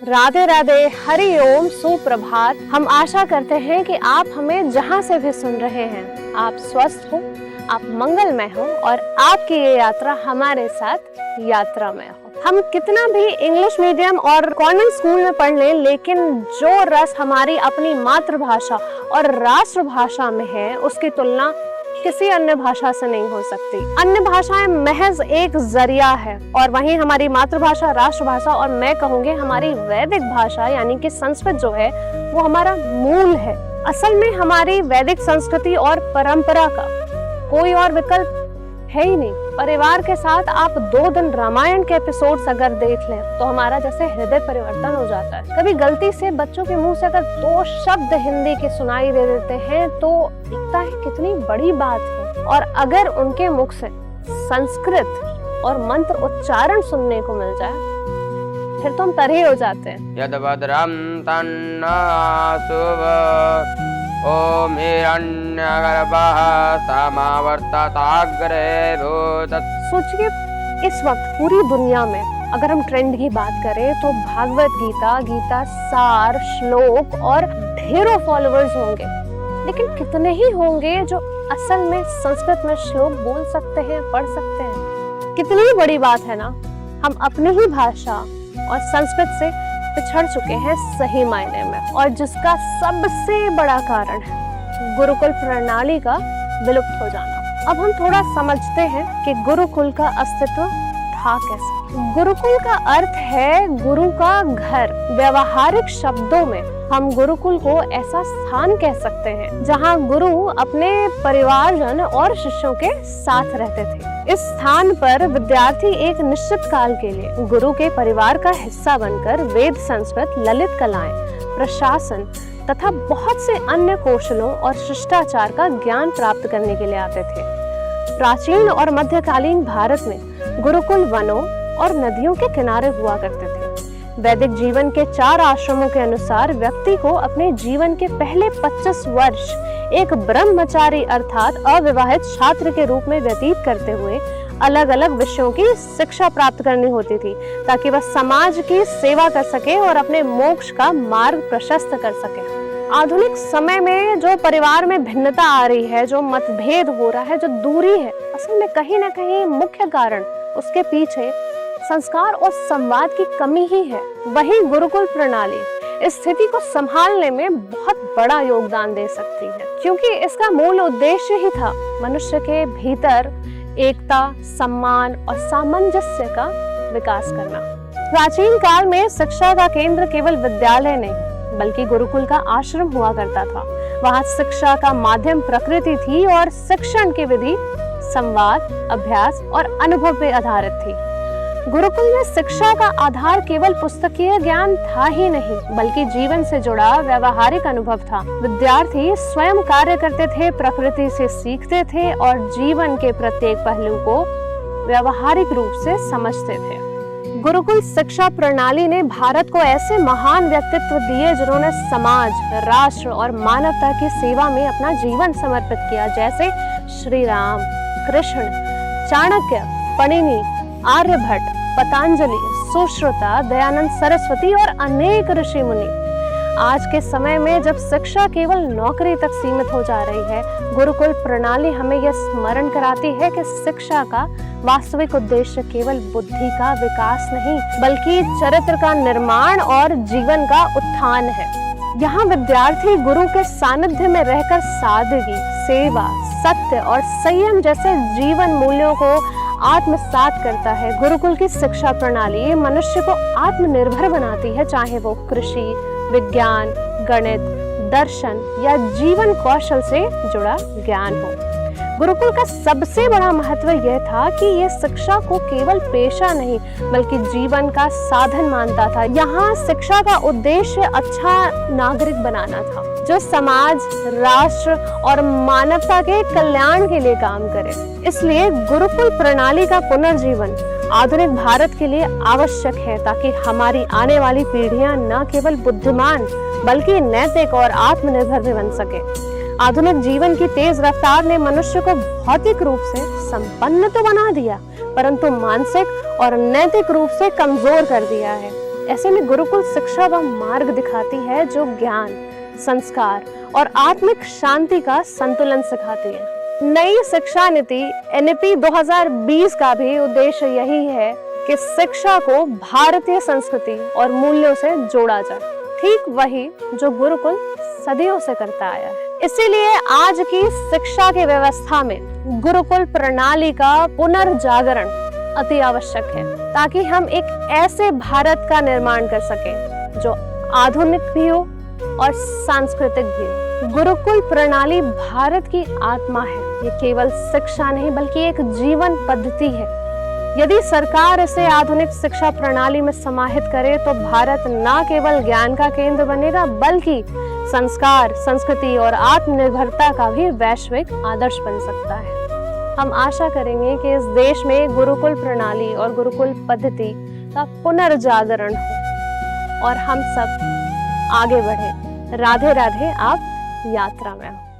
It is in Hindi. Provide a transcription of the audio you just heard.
राधे राधे, हरि ओम, सुप्रभात। हम आशा करते हैं कि आप हमें जहां से भी सुन रहे हैं आप स्वस्थ हो, आप मंगलमय हो और आपकी ये यात्रा हमारे साथ यात्रा में हो। हम कितना भी इंग्लिश मीडियम और कॉन्वेंट स्कूल में पढ़ लें, लेकिन जो रस हमारी अपनी मातृभाषा और राष्ट्रभाषा में है उसकी तुलना किसी अन्य भाषा से नहीं हो सकती। अन्य भाषाएं महज एक जरिया है और वहीं हमारी मातृभाषा, राष्ट्रभाषा और मैं कहूँगी हमारी वैदिक भाषा यानी कि संस्कृत जो है वो हमारा मूल है। असल में हमारी वैदिक संस्कृति और परंपरा का कोई और विकल्प है ही नहीं। परिवार के साथ आप 2 दिन रामायण के एपिसोड्स अगर देख लें तो हमारा जैसे हृदय परिवर्तन हो जाता है। कभी गलती से बच्चों के मुंह से अगर 2 शब्द हिंदी के सुनाई दे देते हैं तो लगता है कितनी बड़ी बात है, और अगर उनके मुख से संस्कृत और मंत्र उच्चारण सुनने को मिल जाए फिर तो हम तरे हो जाते हैं। यद भद्रं तन्नासुव ओम हिरण्यगर्भः समावर्तताग्रे भूतत्। सोचिए इस वक्त पूरी दुनिया में अगर हम ट्रेंड की बात करें तो भागवत गीता, गीता सार, श्लोक और ढेरों फॉलोअर्स होंगे, लेकिन कितने ही होंगे जो असल में संस्कृत में श्लोक बोल सकते हैं, पढ़ सकते हैं। कितनी बड़ी बात है ना, हम अपनी ही भाषा और संस्कृत से पिछड़ चुके हैं सही मायने में, और जिसका सबसे बड़ा कारण है गुरुकुल प्रणाली का विलुप्त हो जाना। अब हम थोड़ा समझते हैं कि गुरुकुल का अस्तित्व था कैसे। गुरुकुल का अर्थ है गुरु का घर। व्यवहारिक शब्दों में हम गुरुकुल को ऐसा स्थान कह सकते हैं जहां गुरु अपने परिवारजन और शिष्यों के साथ रहते थे। इस स्थान पर विद्यार्थी एक निश्चित काल के लिए गुरु के परिवार का हिस्सा बनकर वेद, संस्कृत, ललित कलाएं, प्रशासन तथा बहुत से अन्य कौशलों और शिष्टाचार का ज्ञान प्राप्त करने के लिए आते थे। प्राचीन और मध्यकालीन भारत में गुरुकुल वनों और नदियों के किनारे हुआ करते थे। वैदिक जीवन के 4 आश्रमों के अनुसार व्यक्ति को अपने जीवन के पहले 25 वर्ष एक ब्रह्मचारी अर्थात अविवाहित छात्र के रूप में व्यतीत करते हुए अलग अलग विषयों की शिक्षा प्राप्त करनी होती थी, ताकि वह समाज की सेवा कर सके और अपने मोक्ष का मार्ग प्रशस्त कर सके। आधुनिक समय में जो परिवार में भिन्नता आ रही है, जो मतभेद हो रहा है, जो दूरी है, असल में कहीं ना कहीं मुख्य कारण उसके पीछे संस्कार और संवाद की कमी ही है। वही गुरुकुल प्रणाली इस स्थिति को संभालने में बहुत बड़ा योगदान दे सकती है, क्योंकि इसका मूल उद्देश्य ही था मनुष्य के भीतर एकता, सम्मान और सामंजस्य का विकास करना। प्राचीन काल में शिक्षा का केंद्र केवल विद्यालय नहीं बल्कि गुरुकुल का आश्रम हुआ करता था। वहाँ शिक्षा का माध्यम प्रकृति थी और शिक्षण की विधि संवाद, अभ्यास और अनुभव पे आधारित थी। गुरुकुल में शिक्षा का आधार केवल पुस्तकीय ज्ञान था ही नहीं बल्कि जीवन से जुड़ा व्यवहारिक अनुभव था। विद्यार्थी स्वयं कार्य करते थे, प्रकृति से सीखते थे और जीवन के प्रत्येक पहलू को व्यवहारिक रूप से समझते थे। गुरुकुल शिक्षा प्रणाली ने भारत को ऐसे महान व्यक्तित्व दिए जिन्होंने समाज, राष्ट्र और मानवता की सेवा में अपना जीवन समर्पित किया, जैसे श्री राम, कृष्ण, चाणक्य, पणिनि, आर्यभट्ट, पतंजलि, सुश्रुता, दयानंद सरस्वती और अनेक ऋषि मुनि। आज के समय में जब शिक्षा केवल नौकरी तक सीमित हो जा रही है, गुरुकुल प्रणाली हमें यह स्मरण कराती है कि शिक्षा का वास्तविक उद्देश्य केवल बुद्धि का विकास नहीं बल्कि चरित्र का निर्माण और जीवन का उत्थान है। यहाँ विद्यार्थी गुरु के सानिध्य में रहकर सादगी, सेवा, सत्य और संयम जैसे जीवन मूल्यों को आत्मसात करता है। गुरुकुल की शिक्षा प्रणाली मनुष्य को आत्मनिर्भर बनाती है, चाहे वो कृषि, विज्ञान, गणित, दर्शन या जीवन कौशल से जुड़ा ज्ञान हो। गुरुकुल का सबसे बड़ा महत्व यह था कि यह शिक्षा को केवल पेशा नहीं बल्कि जीवन का साधन मानता था। यहाँ शिक्षा का उद्देश्य अच्छा नागरिक बनाना था जो समाज, राष्ट्र और मानवता के कल्याण के लिए काम करे। इसलिए गुरुकुल प्रणाली का पुनर्जीवन आधुनिक भारत के लिए आवश्यक है, ताकि हमारी आने वाली पीढ़ियां न केवल बुद्धिमान बल्कि नैतिक और आत्मनिर्भर भी बन सके। आधुनिक जीवन की तेज रफ्तार ने मनुष्य को भौतिक रूप से संपन्न तो बना दिया, परंतु मानसिक और नैतिक रूप से कमजोर कर दिया है। ऐसे में गुरुकुल शिक्षा वह मार्ग दिखाती है जो ज्ञान, संस्कार और आत्मिक शांति का संतुलन सिखाती है। नई शिक्षा नीति NEP 2020 का भी उद्देश्य यही है कि शिक्षा को भारतीय संस्कृति और मूल्यों से जोड़ा जाए, ठीक वही जो गुरुकुल सदियों से करता आया है। इसीलिए आज की शिक्षा की व्यवस्था में गुरुकुल प्रणाली का पुनर्जागरण अति आवश्यक है, ताकि हम एक ऐसे भारत का निर्माण कर सकें जो आधुनिक भी हो और सांस्कृतिक भी हो। गुरुकुल प्रणाली भारत की आत्मा है। ये केवल शिक्षा नहीं बल्कि एक जीवन पद्धति है। यदि सरकार इसे आधुनिक शिक्षा प्रणाली में समाहित करे तो भारत न केवल ज्ञान का केंद्र बनेगा बल्कि संस्कार, संस्कृति और आत्मनिर्भरता का भी वैश्विक आदर्श बन सकता है। हम आशा करेंगे कि इस देश में गुरुकुल प्रणाली और गुरुकुल पद्धति का पुनर्जागरण हो और हम सब आगे बढ़े। राधे राधे। आप यात्रा में हो।